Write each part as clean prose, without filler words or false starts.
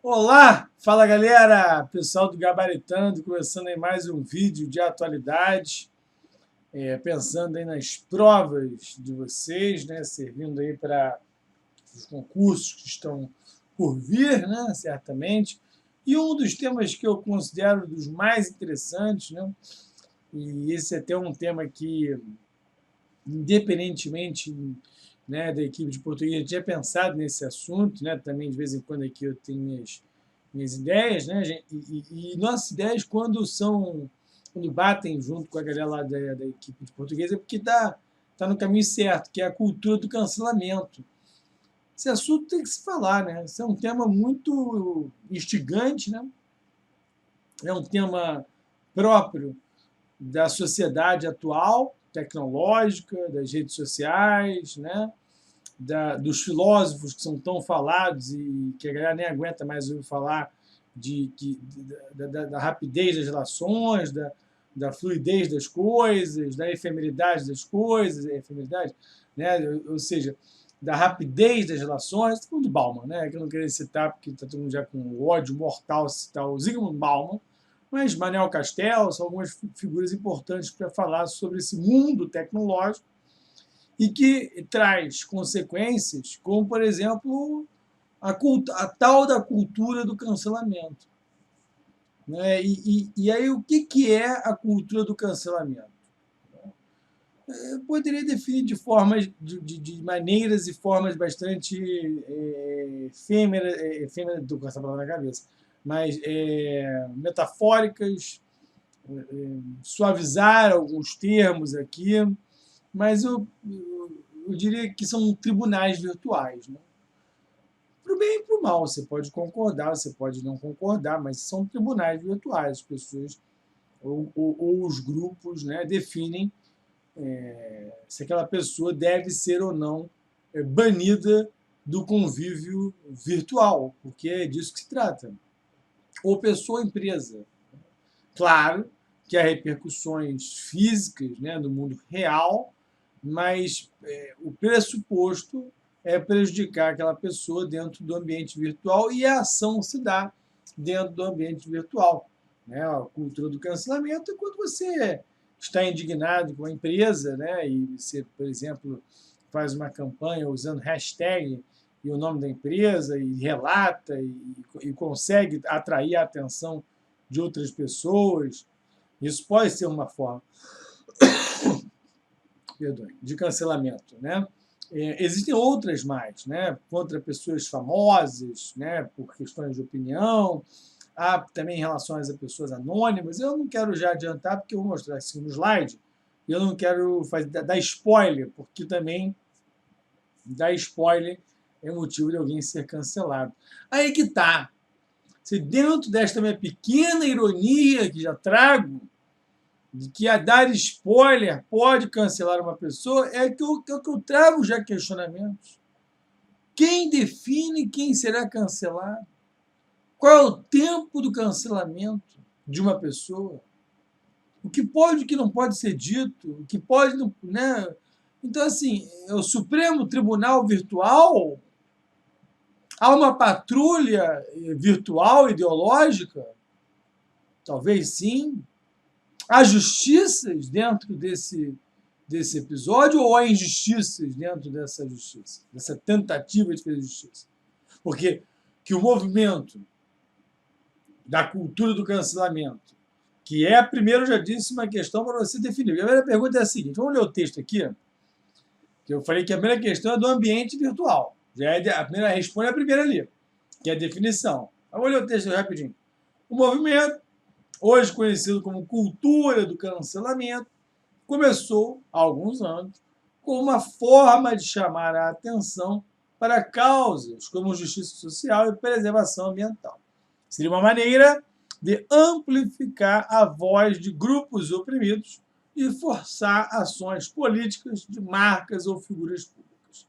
Olá, fala galera, pessoal do Gabaritando, começando aí mais um vídeo de atualidades, pensando aí nas provas de vocês, né, servindo aí para os concursos que estão por vir, né, certamente. E um dos temas que eu considero dos mais interessantes, né, e esse é até um tema que, independentemente, né, da equipe de português, tinha pensado nesse assunto, né, também de vez em quando aqui eu tenho minhas ideias, né, gente, e nossas ideias quando batem junto com a galera lá da equipe de português é porque tá no caminho certo, que é a cultura do cancelamento. Esse assunto tem que se falar, né? Esse é um tema muito instigante, né? É um tema próprio da sociedade atual, tecnológica, das redes sociais, né? Dos filósofos que são tão falados e que a galera nem aguenta mais ouvir falar da rapidez das relações, da fluidez das coisas, da efemeridade das coisas, efemeridade, né? Ou seja, da rapidez das relações, tudo do Bauman, né? Que eu não queria citar porque está todo mundo já com ódio mortal citar o Zygmunt Bauman, mas Manuel Castells são algumas figuras importantes para falar sobre esse mundo tecnológico e que traz consequências, como, por exemplo, a tal da cultura do cancelamento. Né? E aí, o que é a cultura do cancelamento? Eu poderia definir de maneiras e formas bastante efêmeras, estou com essa palavra na cabeça, mas metafóricas, suavizar alguns termos aqui, mas eu diria que são tribunais virtuais. Né? Para o bem e para o mal, você pode concordar, você pode não concordar, mas são tribunais virtuais. As pessoas ou os grupos, né, definem se aquela pessoa deve ser ou não banida do convívio virtual, porque é disso que se trata. Ou pessoa ou empresa. Claro que há repercussões físicas, né, no mundo real, mas o pressuposto é prejudicar aquela pessoa dentro do ambiente virtual e a ação se dá dentro do ambiente virtual. Né? A cultura do cancelamento é quando você está indignado com a empresa, né? E você, por exemplo, faz uma campanha usando hashtag e o nome da empresa e relata e consegue atrair a atenção de outras pessoas. Isso pode ser uma forma de cancelamento, né? Existem outras mais, né? Contra pessoas famosas, né? Por questões de opinião. Há também relações a pessoas anônimas. Eu não quero já adiantar, porque eu vou mostrar assim no slide. Eu não quero dar spoiler, porque também dar spoiler é motivo de alguém ser cancelado. Aí que tá. Se dentro desta minha pequena ironia que já trago, de que a dar spoiler pode cancelar uma pessoa, é que eu trago já questionamentos. Quem define quem será cancelado? Qual é o tempo do cancelamento de uma pessoa? O que pode e o que não pode ser dito? O que pode... Né? Então, assim, é o Supremo Tribunal Virtual? Há uma patrulha virtual ideológica? Talvez sim. Há justiças dentro desse episódio ou há injustiças dentro dessa justiça, dessa tentativa de fazer justiça? Porque que o movimento da cultura do cancelamento, que é, primeiro, já disse, uma questão para você definir. A primeira pergunta é a seguinte, vamos ler o texto aqui, que eu falei que a primeira questão é do ambiente virtual. Já é a primeira, responde a primeira ali, que é a definição. Vamos ler o texto rapidinho. O movimento, hoje conhecido como cultura do cancelamento, começou, há alguns anos, com uma forma de chamar a atenção para causas como justiça social e preservação ambiental. Seria uma maneira de amplificar a voz de grupos oprimidos e forçar ações políticas de marcas ou figuras públicas.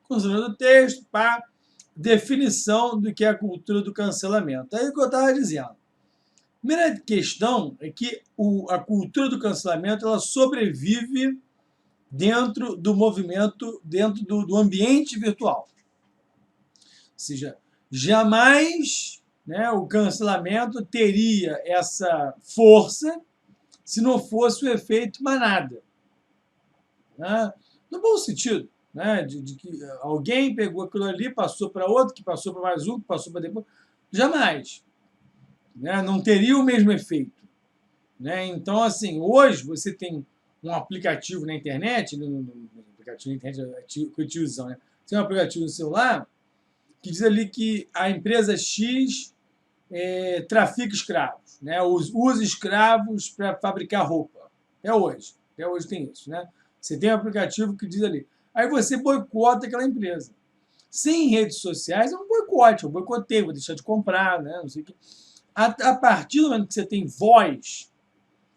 Considerando o texto, para definição do que é a cultura do cancelamento. Aí o que eu estava dizendo. A primeira questão é que a cultura do cancelamento ela sobrevive dentro do movimento, dentro do ambiente virtual. Ou seja, jamais né, o cancelamento teria essa força se não fosse o efeito manada, né? No bom sentido, né, de que alguém pegou aquilo ali, passou para outro, que passou para mais um, que passou para depois. Jamais. Né, não teria o mesmo efeito. Né? Então, assim, hoje você tem um aplicativo na internet, aplicativo na internet que eu te uso, né? Tem um aplicativo no celular que diz ali que a empresa X trafica escravos, né? Usa escravos para fabricar roupa. Até hoje tem isso, né? Você tem um aplicativo que diz ali. Aí você boicota aquela empresa. Sem redes sociais é um boicote, eu boicotei, vou deixar de comprar, né? Não sei o que. A partir do momento que você tem voz,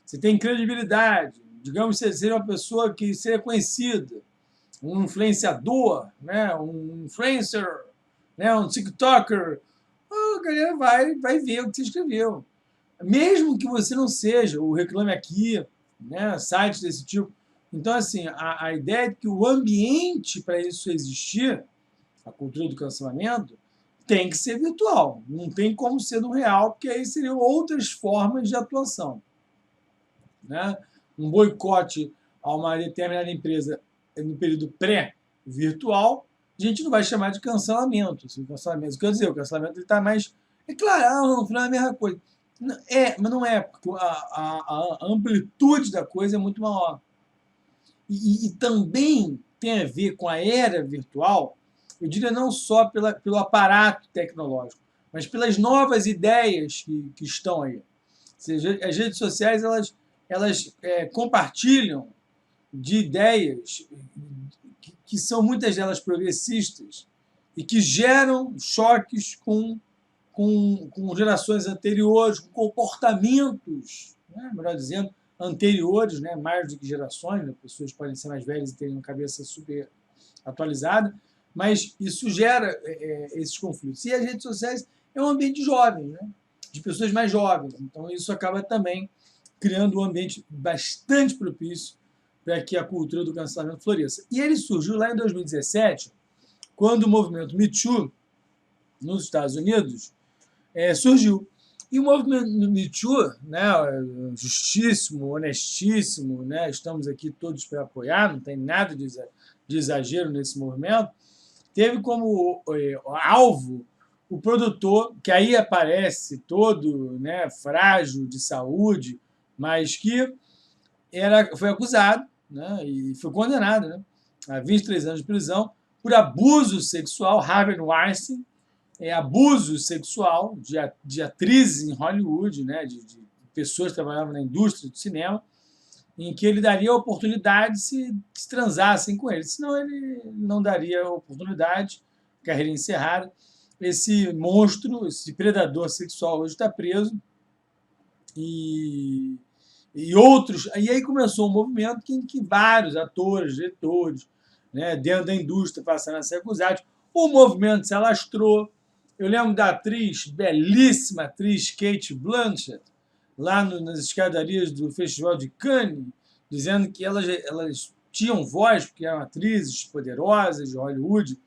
você tem credibilidade, digamos que você seja uma pessoa que seja conhecida, um influenciador, né? Um influencer, né? Um TikToker, a galera vai ver o que você escreveu. Mesmo que você não seja o Reclame Aqui, né? Sites desse tipo. Então, assim, a ideia é que o ambiente para isso existir, a cultura do cancelamento, tem que ser virtual. Não tem como ser no real, porque aí seriam outras formas de atuação. Né? Um boicote a uma determinada empresa no período pré-virtual, a gente não vai chamar de cancelamento. Assim, cancelamento. Quer dizer, o cancelamento está mais. É claro, no final é a mesma coisa. Mas não é, porque a amplitude da coisa é muito maior. E também tem a ver com a era virtual, eu diria não só pelo aparato tecnológico, mas pelas novas ideias que estão aí. Ou seja, as redes sociais elas compartilham de ideias que são muitas delas progressistas e que geram choques com gerações anteriores, com comportamentos, né, melhor dizendo, anteriores, né, mais do que gerações, né, pessoas podem ser mais velhas e terem uma cabeça super atualizada, mas isso gera esses conflitos. E as redes sociais é um ambiente jovem, né, de pessoas mais jovens, então isso acaba também criando um ambiente bastante propício para que a cultura do cancelamento floresça. E ele surgiu lá em 2017, quando o movimento Me Too, nos Estados Unidos, surgiu. E o movimento Me Too, né, justíssimo, honestíssimo, né, estamos aqui todos para apoiar, não tem nada de exagero nesse movimento, teve como alvo o produtor, que aí aparece todo, né, frágil de saúde, mas que foi acusado, né, e foi condenado, né, a 23 anos de prisão por abuso sexual, Harvey Weinstein, abuso sexual de atrizes em Hollywood, né, de pessoas que trabalhavam na indústria do cinema, em que ele daria a oportunidade se transassem com ele. Senão ele não daria a oportunidade, carreira encerrada. Esse monstro, esse predador sexual hoje está preso. E outros. E aí começou um movimento em que vários atores, diretores, né, dentro da indústria passaram a ser acusados. O movimento se alastrou. Eu lembro da atriz, belíssima atriz Cate Blanchett, lá nas escadarias do Festival de Cannes, dizendo que elas tinham voz, porque eram atrizes poderosas de Hollywood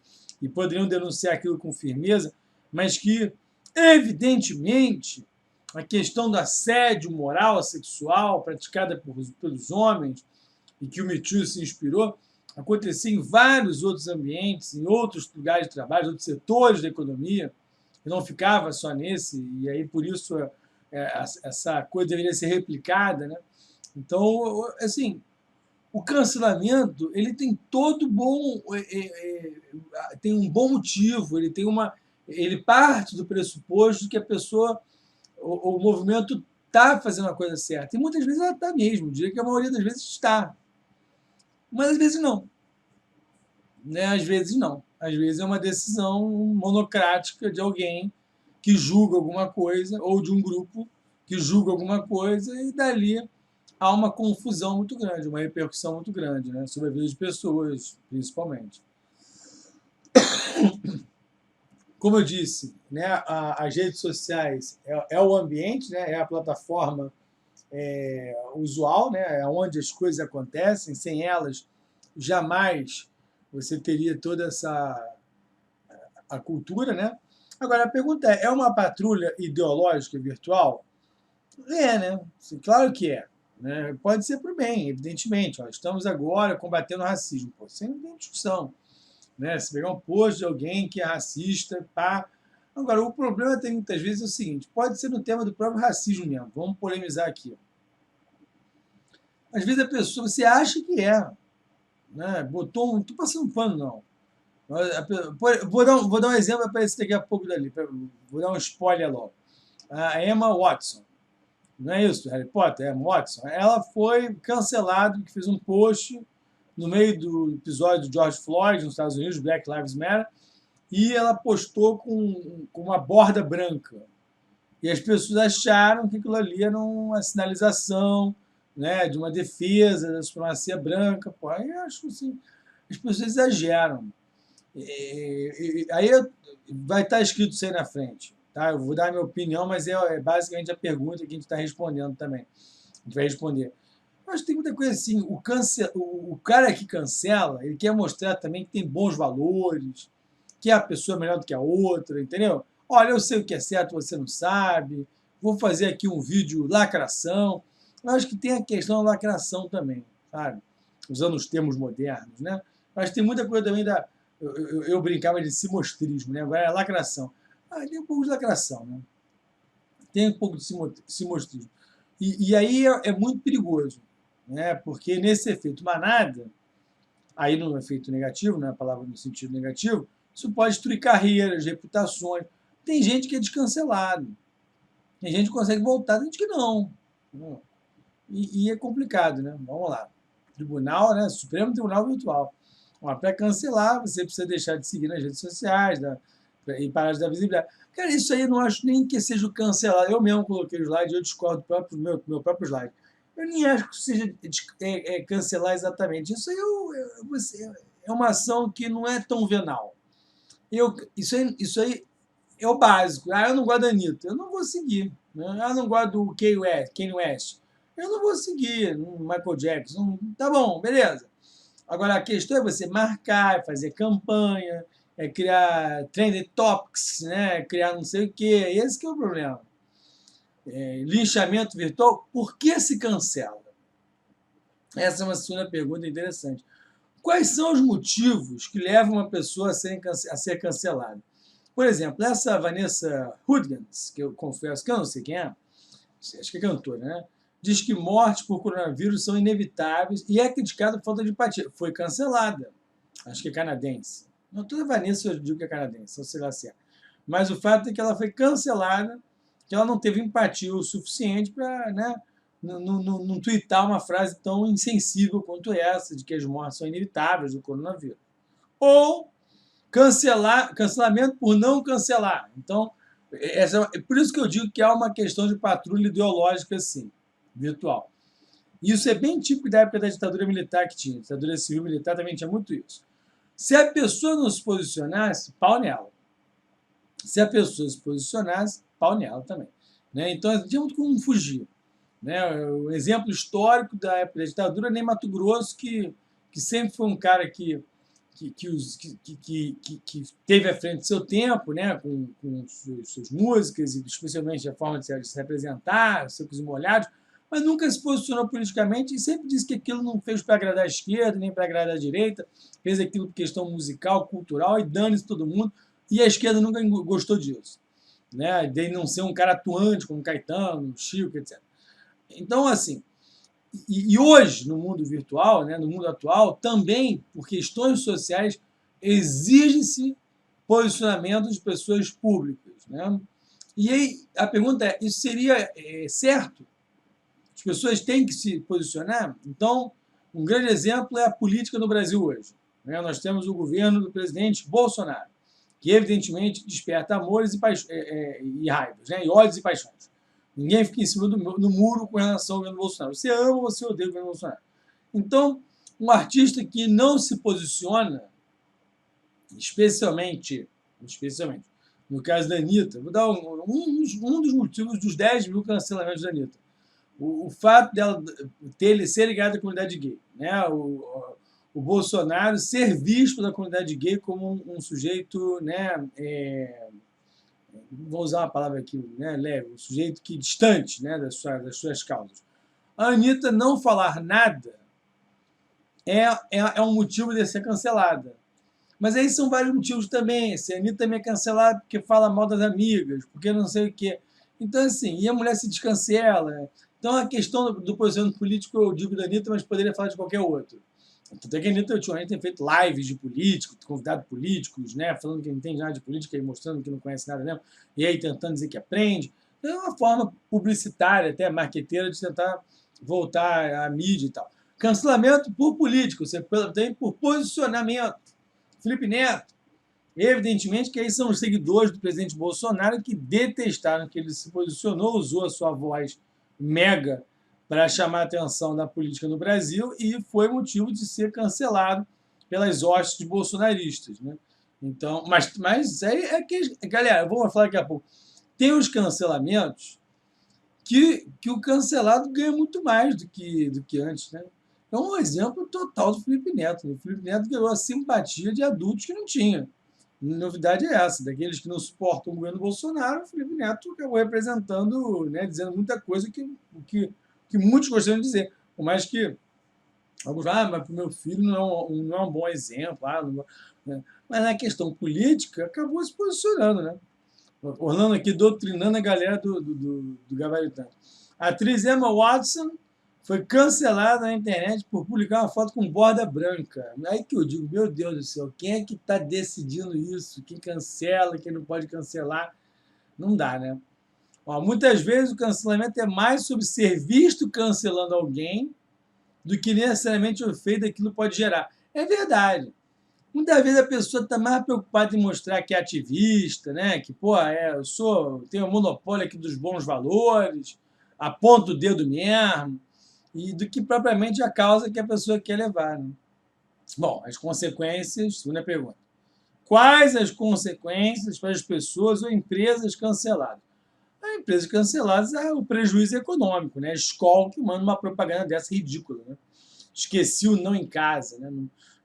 e poderiam denunciar aquilo com firmeza, mas que, evidentemente, a questão do assédio moral, sexual, praticada pelos homens, e que o Me Too se inspirou, acontecia em vários outros ambientes, em outros lugares de trabalho, outros setores da economia, e não ficava só nesse, e aí por isso essa coisa deveria ser replicada, né? Então, assim, o cancelamento ele tem todo bom, tem um bom motivo, ele parte do pressuposto que a pessoa, o movimento está fazendo a coisa certa, e muitas vezes ela está mesmo, eu diria que a maioria das vezes está, mas às vezes não, né? Às vezes não, às vezes é uma decisão monocrática de alguém que julga alguma coisa, ou de um grupo que julga alguma coisa, e dali há uma confusão muito grande, uma repercussão muito grande, né, sobre a vida de pessoas, principalmente. Como eu disse, né, as redes sociais é o ambiente, né, é a plataforma usual, né, é onde as coisas acontecem. Sem elas, jamais você teria toda a cultura, né? Agora, a pergunta é uma patrulha ideológica virtual? É, né? Claro que é. Né? Pode ser para o bem, evidentemente. Ó, estamos agora combatendo o racismo. Pô, sem discussão. Né? Se pegar um post de alguém que é racista, pá. Agora, o problema tem muitas vezes é o seguinte: pode ser no tema do próprio racismo mesmo. Vamos polemizar aqui. Às vezes a pessoa, você acha que é. Né? Botou um. Não estou passando pano, não. Vou dar um exemplo, aparecer daqui a pouco dali. Vou dar um spoiler logo. A Emma Watson. Não é isso, Harry Potter? Emma Watson. Ela foi cancelada, que fez um post no meio do episódio de George Floyd, nos Estados Unidos, Black Lives Matter, e ela postou com uma borda branca. E as pessoas acharam que aquilo ali era uma sinalização, né, de uma defesa da supremacia branca. Pô, aí eu acho assim, as pessoas exageram. Aí vai estar escrito isso aí na frente. Tá? Eu vou dar a minha opinião, mas é basicamente a pergunta que a gente está respondendo também. A gente vai responder. Mas tem muita coisa assim. O cara que cancela, ele quer mostrar também que tem bons valores, que a pessoa é melhor do que a outra, entendeu? Olha, eu sei o que é certo, você não sabe. Vou fazer aqui um vídeo lacração. Eu acho que tem a questão da lacração também, sabe? Usando os termos modernos, né? Mas tem muita coisa também da. Eu brincava de simostrismo, né? Agora é lacração. Tem um pouco de lacração, né? Tem um pouco de simostrismo. E aí é muito perigoso, né? Porque nesse efeito manada, aí no efeito negativo, né? A palavra no sentido negativo, isso pode destruir carreiras, reputações. Tem gente que é descancelado. Tem gente que consegue voltar, tem gente que não. E é complicado, né? Vamos lá. Tribunal, né? Supremo Tribunal Virtual. Para cancelar, você precisa deixar de seguir nas redes sociais e parar de dar visibilidade. Cara, isso aí eu não acho nem que seja cancelado. Eu mesmo coloquei o slide, eu discordo do meu próprio slide. Eu nem acho que seja cancelar exatamente. Isso aí é uma ação que não é tão venal. Isso aí é o básico. Eu não gosto da Anitta. Eu não vou seguir. Né? Eu não gosto do Kanye West. Eu não vou seguir. Michael Jackson. Tá bom, beleza. Agora, a questão é você marcar, fazer campanha, criar trending topics, né? Criar não sei o quê. Esse que é o problema. Linchamento virtual, por que se cancela? Essa é uma segunda pergunta interessante. Quais são os motivos que levam uma pessoa a ser cancelada? Por exemplo, essa Vanessa Hudgens, que eu confesso que eu não sei quem é, acho que é cantora, né? Diz que mortes por coronavírus são inevitáveis e é criticada por falta de empatia. Foi cancelada. Acho que é canadense. Não, toda Vanessa eu digo que é canadense, não sei lá se é. Mas o fato é que ela foi cancelada, que ela não teve empatia o suficiente para, né, não tuitar uma frase tão insensível quanto essa, de que as mortes são inevitáveis do coronavírus. Ou cancelamento por não cancelar. Então, por isso que eu digo que há uma questão de patrulha ideológica, sim, virtual. Isso é bem típico da época da ditadura militar que tinha. A ditadura civil militar também tinha muito isso. Se a pessoa não se posicionasse, pau nela. Se a pessoa se posicionasse, pau nela também. Né? Então, não tinha muito como fugir. Né? O exemplo histórico da época da ditadura é Ney Matogrosso, que sempre foi um cara que teve à frente do seu tempo, né, com suas músicas, e especialmente a forma de se representar, secos e molhados, mas nunca se posicionou politicamente e sempre disse que aquilo não fez para agradar a esquerda, nem para agradar a direita, fez aquilo por questão musical, cultural, e dane-se todo mundo, e a esquerda nunca gostou disso. Né, de não ser um cara atuante como Caetano, Chico, etc. Então, assim, e hoje, no mundo virtual, né, no mundo atual, também, por questões sociais, exige-se posicionamento de pessoas públicas. Né? E aí, a pergunta é, isso seria certo? As pessoas têm que se posicionar? Então, um grande exemplo é a política no Brasil hoje. Né? Nós temos o governo do presidente Bolsonaro, que evidentemente desperta amores e raivas, né? E ódios e paixões. Ninguém fica em cima do muro com relação ao governo Bolsonaro. Você ama ou você odeia o governo Bolsonaro. Então, um artista que não se posiciona, especialmente no caso da Anitta, vou dar um dos motivos dos 10 mil cancelamentos da Anitta. O fato dela ser ligada à comunidade gay. Né? O Bolsonaro ser visto pela comunidade gay como um sujeito, né, vou usar uma palavra aqui, né, leve, um sujeito que distante, né, das suas causas. A Anitta não falar nada é um motivo de ser cancelada. Mas aí são vários motivos também. Se a Anitta também é cancelada porque fala mal das amigas, porque não sei o quê. Então, assim, e a mulher se descancela. Então, a questão do posicionamento político, eu digo da Anitta, mas poderia falar de qualquer outro. Tanto é que a Anitta ultimamente tem feito lives de políticos, convidado políticos, né, falando que não entende nada de política e mostrando que não conhece nada mesmo, e aí tentando dizer que aprende. É uma forma publicitária, até marqueteira, de tentar voltar à mídia e tal. Cancelamento por político, você tem por posicionamento. Felipe Neto, evidentemente que aí são os seguidores do presidente Bolsonaro que detestaram que ele se posicionou, usou a sua voz mega para chamar a atenção da política no Brasil e foi motivo de ser cancelado pelas hostes bolsonaristas, né? Então, mas aí é que, galera, eu vou falar daqui a pouco. Tem os cancelamentos que o cancelado ganha muito mais do que antes, né? É um exemplo total do Felipe Neto. O Felipe Neto ganhou a simpatia de adultos que não tinha. Novidade é essa, daqueles que não suportam o governo Bolsonaro, o Felipe Neto acabou representando, né, dizendo muita coisa que muitos gostariam de dizer. Por mais que alguns, mas para o meu filho não é um bom exemplo. Não, né? Mas na questão política, acabou se posicionando, né? Orlando aqui, doutrinando a galera do Gabaritano. A atriz Emma Watson foi cancelada na internet por publicar uma foto com borda branca. Aí que eu digo, meu Deus do céu, quem é que está decidindo isso? Quem cancela, quem não pode cancelar? Não dá, né? Ó, muitas vezes o cancelamento é mais sobre ser visto cancelando alguém do que necessariamente o efeito daquilo pode gerar. É verdade. Muitas vezes a pessoa está mais preocupada em mostrar que é ativista, né? Que, pô, tenho o monopólio aqui dos bons valores, aponto o dedo mesmo, e do que propriamente a causa que a pessoa quer levar. Né? Bom, as consequências, segunda pergunta. Quais as consequências para as pessoas ou empresas canceladas? A empresa canceladas é o prejuízo econômico, né? A escola que manda uma propaganda dessa ridícula, né? Esqueci o não em casa, né?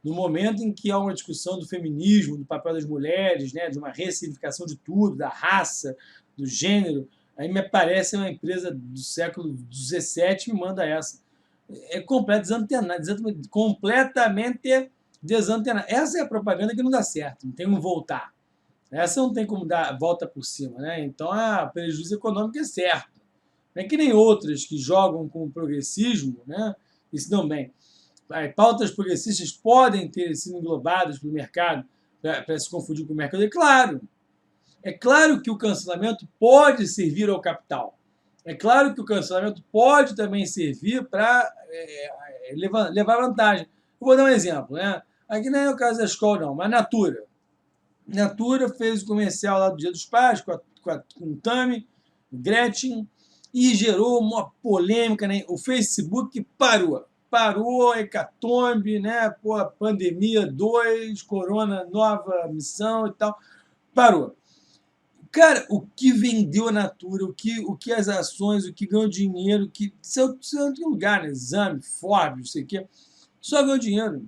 No momento em que há uma discussão do feminismo, do papel das mulheres, né? De uma ressignificação de tudo, da raça, do gênero, aí me aparece uma empresa do século XVII e me manda essa. É completamente desantenado. Essa é a propaganda que não dá certo, não tem como voltar. Essa não tem como dar volta por cima, né? Então, o prejuízo econômico é certo. Não é que nem outras que jogam com o progressismo, né? E se dão bem. Pautas progressistas podem ter sido englobadas pelo mercado para se confundir com o mercado. É claro que o cancelamento pode servir ao capital. É claro que o cancelamento pode também servir para levar vantagem. Eu vou dar um exemplo, né? Aqui não é o caso da escola, não, mas Natura. Natura fez o comercial lá do Dia dos Pais com o Tami, Gretchen, e gerou uma polêmica, né? O Facebook parou, hecatombe, né? Pô, pandemia 2, corona, nova missão e tal, parou. Cara, o que vendeu a Natura, o que as ações, o que ganhou dinheiro, que saiu de lugar, né? Exame, Forbes, não sei o quê, só ganhou dinheiro.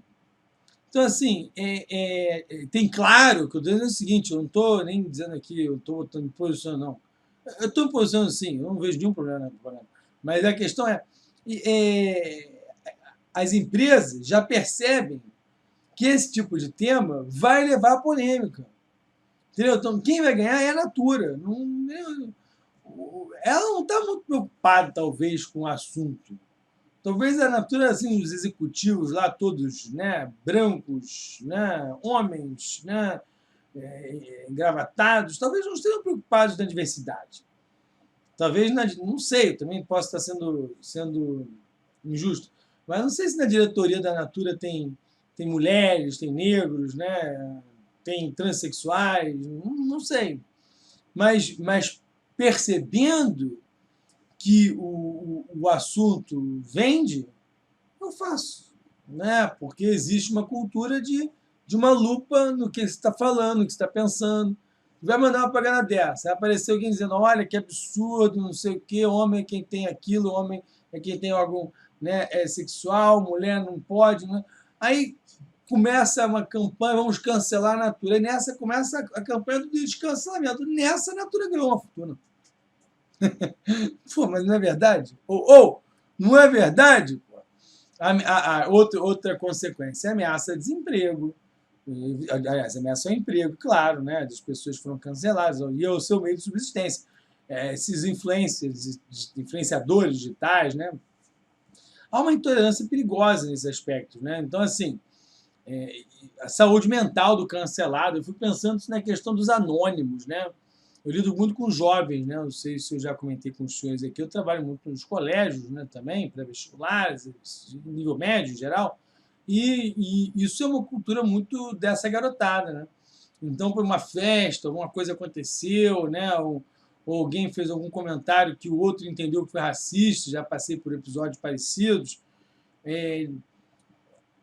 Então, assim, tem claro que eu estou dizendo o seguinte, eu não estou nem dizendo aqui, eu estou botando em posição, não. Eu estou em posição, sim, eu não vejo nenhum problema na propaganda. Mas a questão as empresas já percebem que esse tipo de tema vai levar a polêmica. Entendeu? Então, quem vai ganhar é a Natura. Ela não está muito preocupada, talvez, com o assunto. Talvez a Natura, assim, os executivos lá todos, né, brancos, né, homens, né, engravatados, talvez não estejam preocupados na diversidade. Talvez, não sei, também posso estar sendo injusto, mas não sei se na diretoria da Natura tem mulheres, tem negros, né, tem transexuais, não sei. Mas percebendo que o assunto vende, eu faço. Né? Porque existe uma cultura de uma lupa no que você está falando, no que você está pensando. Vai mandar uma propaganda dessa. Vai aparecer alguém dizendo, olha, que absurdo, não sei o quê, homem é quem tem aquilo, homem é quem tem órgão, né, sexual, mulher não pode. Né? Aí começa uma campanha, vamos cancelar a Natura. E nessa começa a campanha do descancelamento. Nessa a Natura ganhou uma fortuna. Pô, mas não é verdade? Ou não é verdade? Pô? Outra consequência, ameaça de desemprego. Aliás, ameaça ao emprego, claro, né? As pessoas foram canceladas, e é o seu meio de subsistência. Esses influenciadores digitais, né? Há uma intolerância perigosa nesses aspectos, né? Então, assim, a saúde mental do cancelado, eu fico pensando na questão dos anônimos, né? Eu lido muito com jovens, né? Não sei se eu já comentei com os senhores aqui, eu trabalho muito nos colégios, né? Também, pré-vestibulares, nível médio em geral, e isso é uma cultura muito dessa garotada, né? Então, por uma festa, alguma coisa aconteceu, né? Ou alguém fez algum comentário que o outro entendeu que foi racista, já passei por episódios parecidos.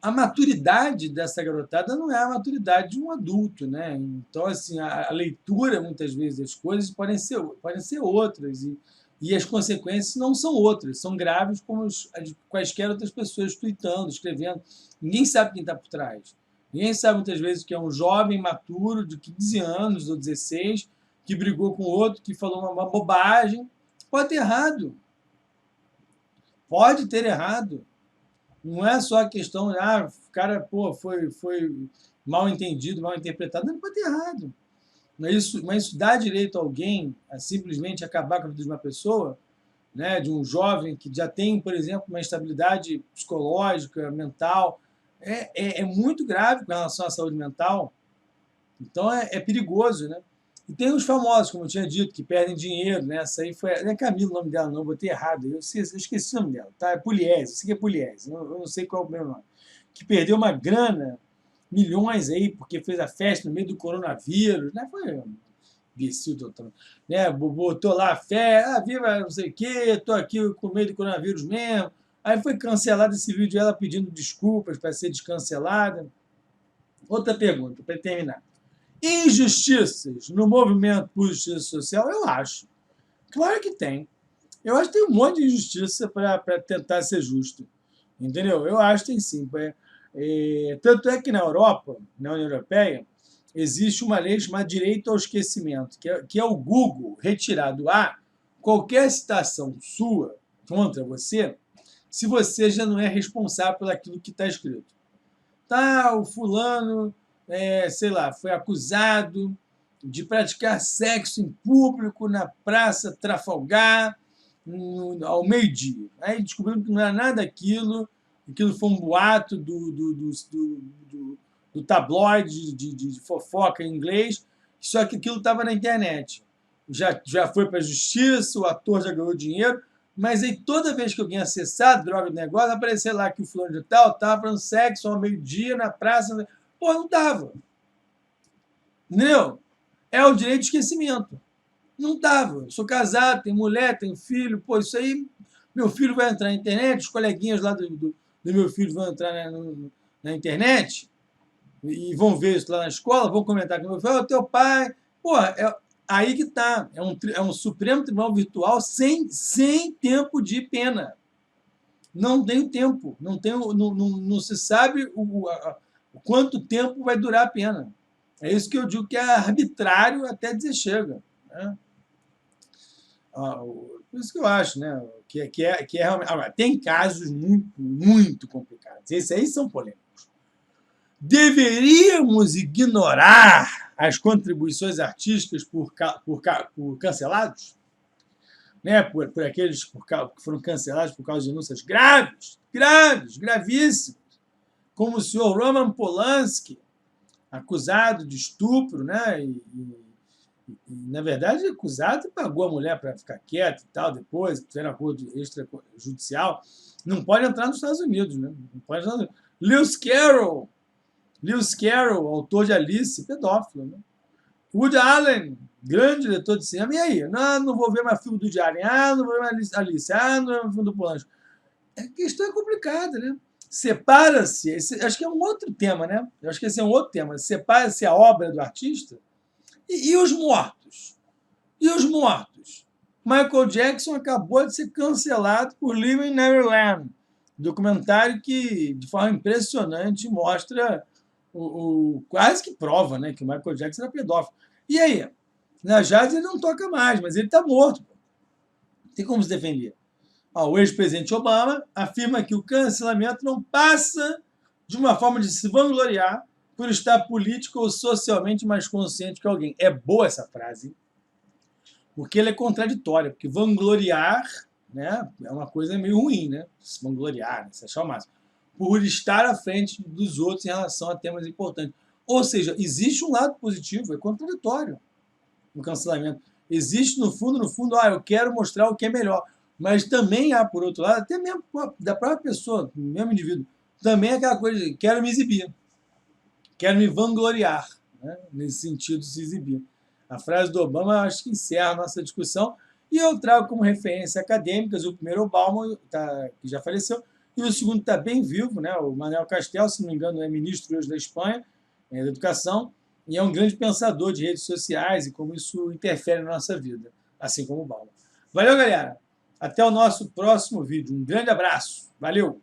A maturidade dessa garotada não é a maturidade de um adulto, né? Então, assim, a leitura, muitas vezes, das coisas podem ser outras, e as consequências não são outras, são graves como as quaisquer outras pessoas tweetando, escrevendo. Ninguém sabe quem está por trás. Ninguém sabe, muitas vezes, que é um jovem maturo de 15 anos ou 16 que brigou com outro, que falou uma bobagem. Pode ter errado. Pode ter errado. Não é só a questão, o cara foi mal entendido, mal interpretado. Não, pode ter errado. Mas isso dá direito a alguém a simplesmente acabar com a vida de uma pessoa, né, de um jovem que já tem, por exemplo, uma instabilidade psicológica, mental. É muito grave com relação à saúde mental. Então, é perigoso, né? E tem os famosos, como eu tinha dito, que perdem dinheiro, né? Essa aí foi. Não é Camila o nome dela, não, botei errado. Eu esqueci o nome dela, tá? É Pugliese, isso aqui é Pugliese, eu não sei qual é o meu nome. Que perdeu uma grana, milhões aí, porque fez a festa no meio do coronavírus, né? Foi um imbecil total. Né? Botou lá a fé, viva não sei o quê, tô aqui com o meio do coronavírus mesmo. Aí foi cancelado esse vídeo, ela pedindo desculpas para ser descancelada. Outra pergunta, para terminar. Injustiças no movimento por justiça social? Eu acho. Claro que tem. Eu acho que tem um monte de injustiça para tentar ser justo. Entendeu? Eu acho que tem sim. Tanto é que na Europa, na União Europeia, existe uma lei chamada direito ao esquecimento, que é o Google retirar do ar qualquer citação sua contra você, se você já não é responsável por aquilo que está escrito. O fulano, sei lá, foi acusado de praticar sexo em público na Praça Trafalgar ao meio-dia. Aí descobriram que não era nada daquilo, aquilo foi um boato do tabloide de fofoca em inglês, só que aquilo estava na internet. Já foi para a justiça, o ator já ganhou dinheiro, mas aí toda vez que alguém acessar a droga do negócio, aparecer lá que o fulano de tal estava fazendo sexo ao meio-dia na praça. Pô, não estava. Entendeu? É o direito de esquecimento. Não estava. Sou casado, tenho mulher, tenho filho. Pô, isso aí, meu filho vai entrar na internet, os coleguinhas lá do meu filho vão entrar na internet e vão ver isso lá na escola, vão comentar com o meu filho, teu pai. Pô, aí que está. É um Supremo Tribunal Virtual sem tempo de pena. Não tem tempo. Não se sabe o quanto tempo vai durar a pena. É isso que eu digo que é arbitrário até dizer chega. Né? Por isso que eu acho, né? Que é realmente. Agora, tem casos muito, muito complicados. Esses aí são polêmicos. Deveríamos ignorar as contribuições artísticas por cancelados? Né? Por aqueles que foram cancelados por causa de denúncias gravíssimas, como o senhor Roman Polanski, acusado de estupro, né? E na verdade, acusado pagou a mulher para ficar quieta e tal, depois, fizeram acordo extrajudicial. Não pode entrar nos Estados Unidos, né? Não pode entrar. Lewis Carroll, autor de Alice, pedófilo, né? Woody Allen, grande diretor de cinema, e aí? Não vou ver mais filme do Woody Allen, não vou ver mais Alice, não vou ver mais filme do Polanski. A questão é complicada, né? Separa-se, acho que é um outro tema, né? Eu acho que esse é um outro tema. Separa-se a obra do artista e os mortos. E os mortos? Michael Jackson acabou de ser cancelado por Living Neverland, documentário que, de forma impressionante, mostra quase que prova, né, que o Michael Jackson era pedófilo. E aí? Na Jazz ele não toca mais, mas ele está morto. Tem como se defender. O ex-presidente Obama afirma que o cancelamento não passa de uma forma de se vangloriar por estar político ou socialmente mais consciente que alguém. É boa essa frase, porque ela é contraditória, porque vangloriar, né, é uma coisa meio ruim, né? Se vangloriar, né, se achar o máximo. Por estar à frente dos outros em relação a temas importantes. Ou seja, existe um lado positivo, é contraditório no cancelamento. Existe, no fundo, eu quero mostrar o que é melhor. Mas também há, por outro lado, até mesmo da própria pessoa, do mesmo indivíduo, também é aquela coisa de quero me exibir, quero me vangloriar, né? Nesse sentido, se exibir. A frase do Obama, acho que encerra a nossa discussão, e eu trago como referência acadêmicas o primeiro Obama, que já faleceu, e o segundo está bem vivo, né? O Manuel Castells, se não me engano, é ministro hoje da Espanha, da Educação, e é um grande pensador de redes sociais e como isso interfere na nossa vida, assim como o Obama. Valeu, galera! Até o nosso próximo vídeo. Um grande abraço. Valeu!